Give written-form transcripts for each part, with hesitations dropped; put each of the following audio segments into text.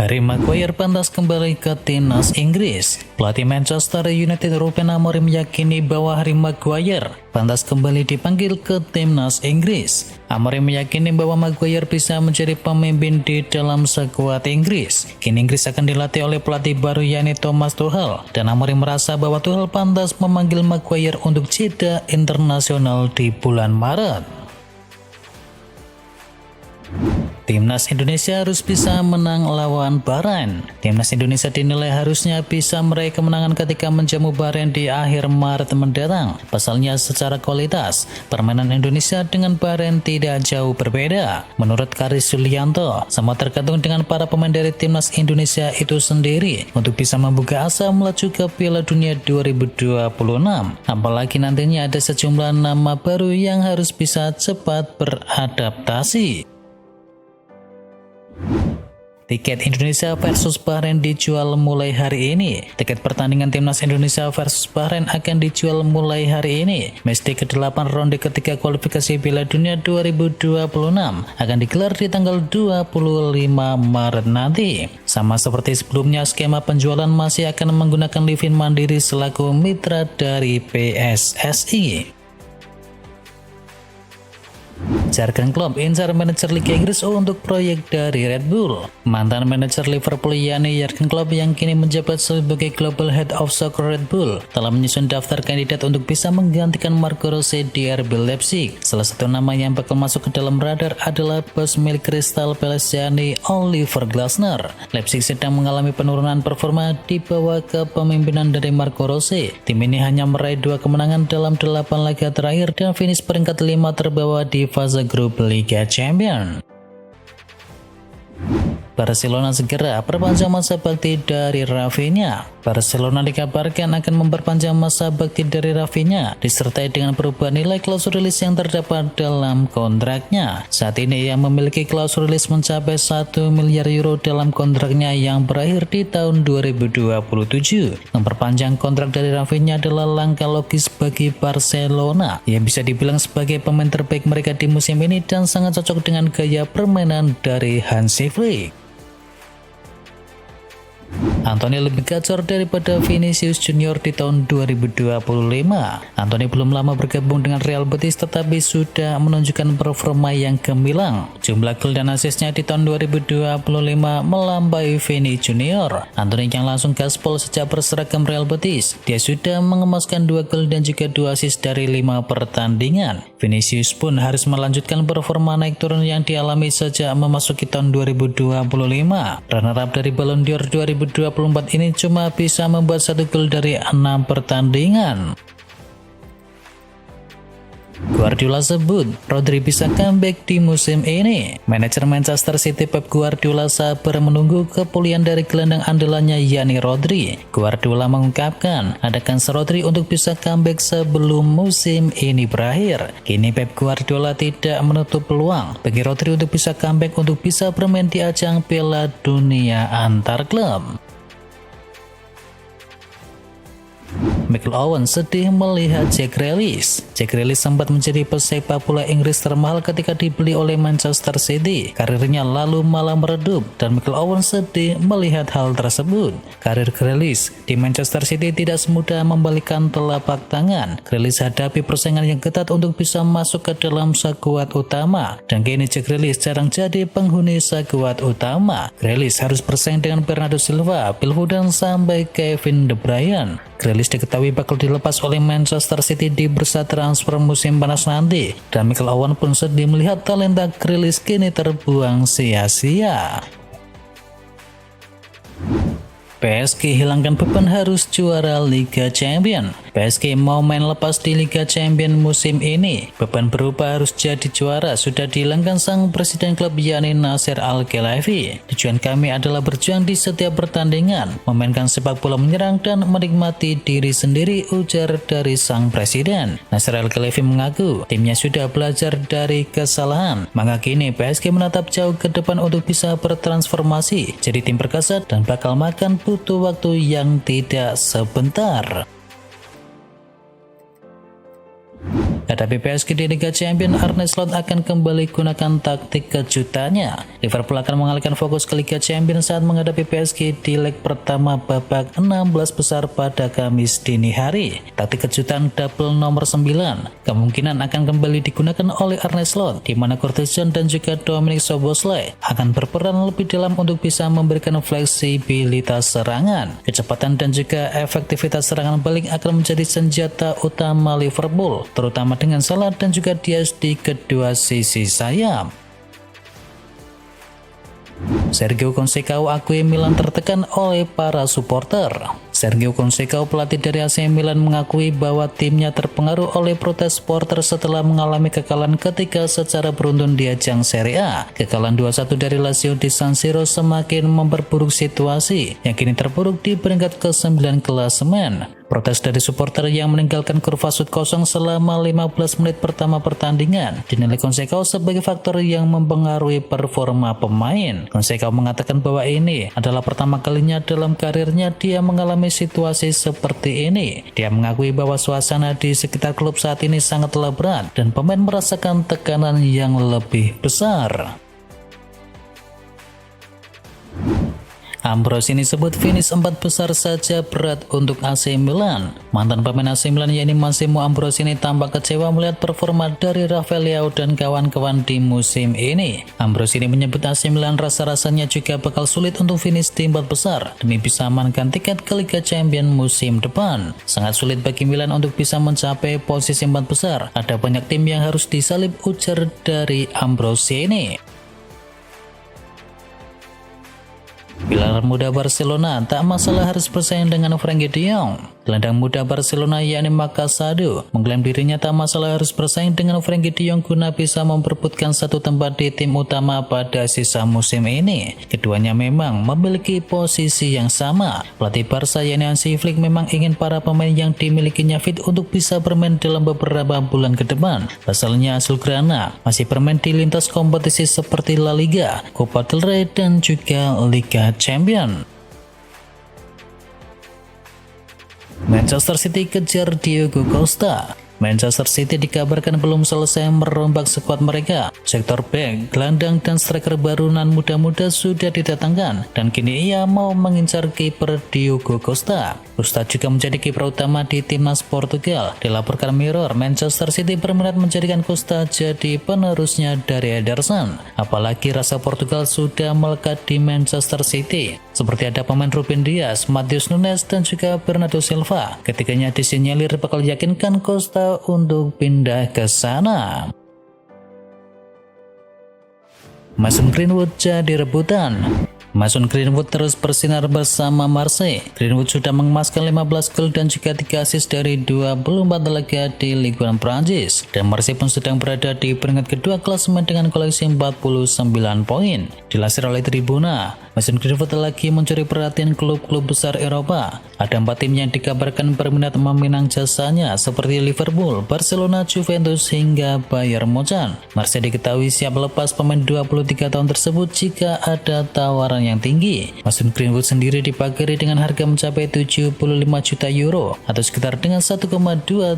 Harry Maguire pantas kembali ke timnas Inggris. Pelatih Manchester United Ruben Amorim meyakini bahwa Harry Maguire pantas kembali dipanggil ke timnas Inggris. Amorim meyakini bahwa Maguire bisa menjadi pemimpin di dalam skuad Inggris. Kini Inggris akan dilatih oleh pelatih baru yakni Thomas Tuchel, dan Amorim merasa bahwa Tuchel pantas memanggil Maguire untuk jeda internasional di bulan Maret. Timnas Indonesia harus bisa menang lawan Bahrain. Timnas Indonesia dinilai harusnya bisa meraih kemenangan ketika menjamu Bahrain di akhir Maret mendatang. Pasalnya secara kualitas, permainan Indonesia dengan Bahrain tidak jauh berbeda. Menurut Karis Sulianto, semua tergantung dengan para pemain dari Timnas Indonesia itu sendiri untuk bisa membuka asa melaju ke Piala Dunia 2026. Apalagi nantinya ada sejumlah nama baru yang harus bisa cepat beradaptasi. Tiket Indonesia versus Bahrain dijual mulai hari ini. Tiket pertandingan Timnas Indonesia versus Bahrain akan dijual mulai hari ini. Match ke-8 ronde ketiga kualifikasi Piala Dunia 2026 akan digelar di tanggal 25 Maret nanti. Sama seperti sebelumnya, skema penjualan masih akan menggunakan Livin Mandiri selaku mitra dari PSSI. Jurgen Klopp incar manajer Liga Inggris untuk proyek dari Red Bull. Mantan manajer Liverpool yakni Jurgen Klopp yang kini menjabat sebagai Global Head of Soccer Red Bull telah menyusun daftar kandidat untuk bisa menggantikan Marco Rose di RB Leipzig. Salah satu nama yang bakal masuk ke dalam radar adalah bos milik Crystal Palace yakni Oliver Glasner. Leipzig sedang mengalami penurunan performa di bawah kepemimpinan dari Marco Rose. Tim ini hanya meraih 2 kemenangan dalam 8 laga terakhir dan finish peringkat 5 terbawah di fase grup Liga Champions. Barcelona segera perpanjang masa bakti dari Rafinha. Barcelona dikabarkan akan memperpanjang masa bakti dari Rafinha disertai dengan perubahan nilai klausul rilis yang terdapat dalam kontraknya. Saat ini ia memiliki klausul rilis mencapai 1 miliar euro dalam kontraknya yang berakhir di tahun 2027. Memperpanjang kontrak dari Rafinha adalah langkah logis bagi Barcelona. Ia bisa dibilang sebagai pemain terbaik mereka di musim ini dan sangat cocok dengan gaya permainan dari Hansi Flick. Anthony lebih gacor daripada Vinicius Junior di tahun 2025. Anthony belum lama bergabung dengan Real Betis tetapi sudah menunjukkan performa yang gemilang. Jumlah gol dan asisnya di tahun 2025 melampaui Vini Junior. Anthony yang langsung gaspol sejak berseragam Real Betis. Dia sudah mengemaskan 2 gol dan juga 2 asis dari 5 pertandingan. Vinicius pun harus melanjutkan performa naik turun yang dialami sejak memasuki tahun 2025. Runner-up dari Ballon d'Or 2024 ini cuma bisa membuat 1 gol dari 6 pertandingan. Guardiola sebut Rodri bisa comeback di musim ini. Manajer Manchester City Pep Guardiola sabar menunggu kepulihan dari gelandang andalannya yakni Rodri. Guardiola mengungkapkan ada kans Rodri untuk bisa comeback sebelum musim ini berakhir. Kini Pep Guardiola tidak menutup peluang bagi Rodri untuk bisa comeback untuk bisa bermain di ajang Piala Dunia antar klub. Michael Owen sedih melihat Jack Grealish. Jack Grealish sempat menjadi pesepak bola Inggris termahal ketika dibeli oleh Manchester City. Karirnya lalu malah meredup dan Michael Owen sedih melihat hal tersebut. Karir Grealish di Manchester City tidak semudah membalikan telapak tangan. Grealish hadapi persaingan yang ketat untuk bisa masuk ke dalam skuad utama. Dan kini Jack Grealish jarang jadi penghuni skuad utama. Grealish harus bersaing dengan Bernardo Silva, Phil Foden sampai Kevin De Bruyne. Grealish diketahui bakal dilepas oleh Manchester City di bursa transfer musim panas nanti, dan Michael Owen pun sedih melihat talenta Grealish kini terbuang sia-sia. PSG hilangkan beban harus juara Liga Champions. PSG mau main lepas di Liga Champions musim ini. Beban berupa harus jadi juara sudah dihilangkan sang presiden klub yakni Nasser Al-Khelaifi. Tujuan kami adalah berjuang di setiap pertandingan, memainkan sepak bola menyerang dan menikmati diri sendiri, ujar dari sang presiden. Nasser Al-Khelaifi mengaku timnya sudah belajar dari kesalahan, maka kini PSG menatap jauh ke depan untuk bisa bertransformasi jadi tim perkasa dan bakal makan butuh waktu yang tidak sebentar. Menghadapi PSG di Liga Champions, Arne Slot akan kembali gunakan taktik kejutannya. Liverpool akan mengalihkan fokus ke Liga Champions saat menghadapi PSG di leg pertama babak 16 besar pada Kamis dini hari. Taktik kejutan double nomor 9 kemungkinan akan kembali digunakan oleh Arne Slot, di mana Curtis Jones dan juga Dominik Szoboszlai akan berperan lebih dalam untuk bisa memberikan fleksibilitas serangan. Kecepatan dan juga efektivitas serangan balik akan menjadi senjata utama Liverpool, terutama dengan Salah dan juga Diaz di kedua sisi sayap. Sergio Conceição akui Milan tertekan oleh para supporter. Sergio Conceição, pelatih dari AC Milan, mengakui bahwa timnya terpengaruh oleh protes supporter setelah mengalami kekalahan ketika secara beruntun di ajang Serie A. Kekalahan 2-1 dari Lazio di San Siro semakin memperburuk situasi yang kini terpuruk di peringkat ke-9 klasemen. Protes dari supporter yang meninggalkan kurva sud kosong selama 15 menit pertama pertandingan dinilai Conceição sebagai faktor yang mempengaruhi performa pemain. Conceição mengatakan bahwa ini adalah pertama kalinya dalam karirnya dia mengalami situasi seperti ini. Dia mengakui bahwa suasana di sekitar klub saat ini sangatlah berat dan pemain merasakan tekanan yang lebih besar. Ambrosini sebut finish 4 besar saja berat untuk AC Milan. Mantan pemain AC Milan yakni Massimo Ambrosini tampak kecewa melihat performa dari Rafael Leao dan kawan-kawan di musim ini. Ambrosini menyebut AC Milan rasa-rasanya juga bakal sulit untuk finish di 4 besar demi bisa amankan tiket ke Liga Champions musim depan. Sangat sulit bagi Milan untuk bisa mencapai posisi 4 besar. Ada banyak tim yang harus disalib, ujar dari Ambrosini. Pilar muda Barcelona tak masalah harus bersaing dengan Frenkie de Jong. Gelandang muda Barcelona yakni Marcos Asensio mengklaim dirinya tak masalah harus bersaing dengan Frenkie de Jong guna bisa memperebutkan satu tempat di tim utama pada sisa musim ini. Keduanya memang memiliki posisi yang sama. Pelatih Barca yakni Hansi Flick memang ingin para pemain yang dimilikinya fit untuk bisa bermain dalam beberapa bulan ke depan. Pasalnya Azulgrana masih bermain di lintas kompetisi seperti La Liga, Copa del Rey dan juga Liga Champions. Manchester City kejar Diego Costa. Manchester City dikabarkan belum selesai merombak skuad mereka. Sektor back, gelandang, dan striker barunan muda-muda sudah didatangkan dan kini ia mau mengincar kiper Diego Costa. Costa juga menjadi kiper utama di timnas Portugal. Dilaporkan Mirror, Manchester City berminat menjadikan Costa jadi penerusnya dari Ederson. Apalagi rasa Portugal sudah melekat di Manchester City. Seperti ada pemain Ruben Dias, Matheus Nunes, dan juga Bernardo Silva. Ketiganya disinyalir bakal yakinkan Costa untuk pindah ke sana. Mason Greenwood jadi rebutan. Mason Greenwood terus bersinar bersama Marseille. Greenwood sudah mengemaskan 15 gol dan juga 3 assist dari 24 laga di Ligue 1 Prancis. Dan Marseille pun sedang berada di peringkat kedua klasemen dengan koleksi 49 poin. Dilansir oleh Tribuna, Mason Greenwood lagi mencuri perhatian klub-klub besar Eropa. Ada 4 tim yang dikabarkan berminat meminang jasanya seperti Liverpool, Barcelona, Juventus hingga Bayern Munchen. Marseille diketahui siap lepas pemain 23 tahun tersebut jika ada tawaran yang tinggi. Mason Greenwood sendiri dipagari dengan harga mencapai 75 juta euro atau sekitar dengan 1,2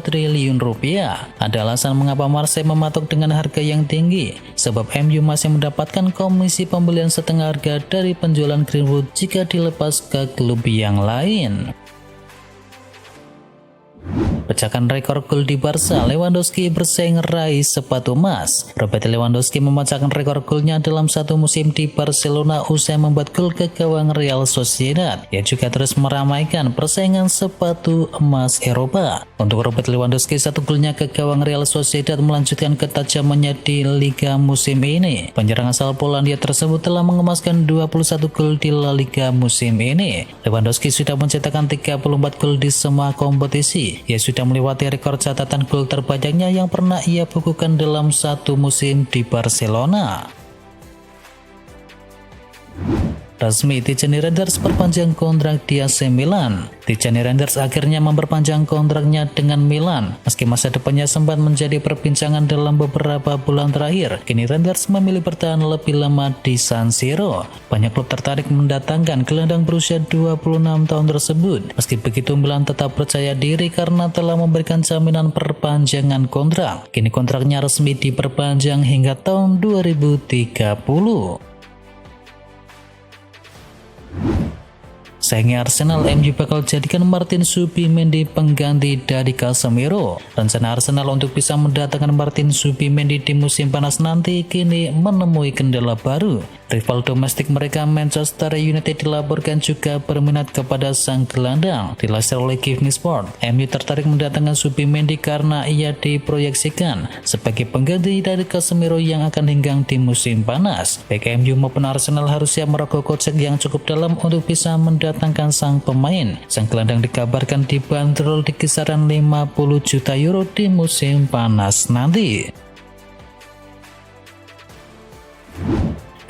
triliun rupiah. Ada alasan mengapa Marseille mematok dengan harga yang tinggi, sebab MU masih mendapatkan komisi pembelian setengah harga dari penjualan Greenwood jika dilepas ke klub yang lain. Pecahkan rekor gol di Barca, Lewandowski bersaing raih sepatu emas. Robert Lewandowski memecahkan rekor golnya dalam satu musim di Barcelona usai membuat gol ke gawang Real Sociedad. Ia juga terus meramaikan persaingan sepatu emas Eropa. Untuk Robert Lewandowski, satu golnya ke gawang Real Sociedad melanjutkan ketajamannya di Liga musim ini. Penyerang asal Polandia tersebut telah mengemaskan 21 gol di La Liga musim ini. Lewandowski sudah mencetakkan 34 gol di semua kompetisi. Ia sudah melewati rekor catatan gol terbanyaknya yang pernah ia bukukan dalam satu musim di Barcelona. Resmi Tijani Reinders perpanjang kontrak di AC Milan. Tijani Reinders akhirnya memperpanjang kontraknya dengan Milan. Meski masa depannya sempat menjadi perbincangan dalam beberapa bulan terakhir, kini Reinders memilih bertahan lebih lama di San Siro. Banyak klub tertarik mendatangkan gelandang berusia 26 tahun tersebut. Meski begitu, Milan tetap percaya diri karena telah memberikan jaminan perpanjangan kontrak. Kini kontraknya resmi diperpanjang hingga tahun 2030. Sayangnya Arsenal, MU bakal jadikan Martin Zubimendi pengganti dari Casemiro. Rencana Arsenal untuk bisa mendatangkan Martin Zubimendi di musim panas nanti kini menemui kendala baru. Rival domestik mereka Manchester United dilaporkan juga berminat kepada sang gelandang. Dilansir oleh Give Me Sport, MU tertarik mendatangkan Zubimendi karena ia diproyeksikan sebagai pengganti dari Casemiro yang akan henggang di musim panas. Baik MU maupun Arsenal harus siap merogoh kocek yang cukup dalam untuk bisa mendatangkan sang pemain. Sang gelandang dikabarkan dibanderol di kisaran 50 juta euro di musim panas nanti.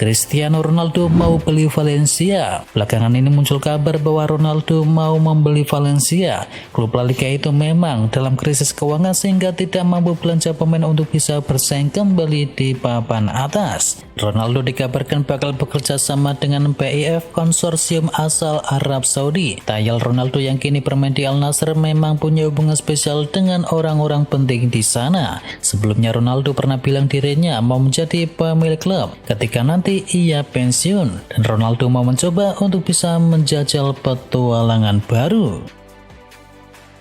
Cristiano Ronaldo mau beli Valencia. Belakangan ini muncul kabar bahwa Ronaldo mau membeli Valencia. Klub La Liga itu memang dalam krisis keuangan sehingga tidak mampu belanja pemain untuk bisa bersaing kembali di papan atas. Ronaldo dikabarkan bakal bekerja sama dengan PIF, konsorsium asal Arab Saudi. Tayal Ronaldo yang kini bermain di Al Nassr memang punya hubungan spesial dengan orang-orang penting di sana. Sebelumnya Ronaldo pernah bilang dirinya mau menjadi pemilik klub ketika nanti ia pensiun, dan Ronaldo mau mencoba untuk bisa menjajal petualangan baru.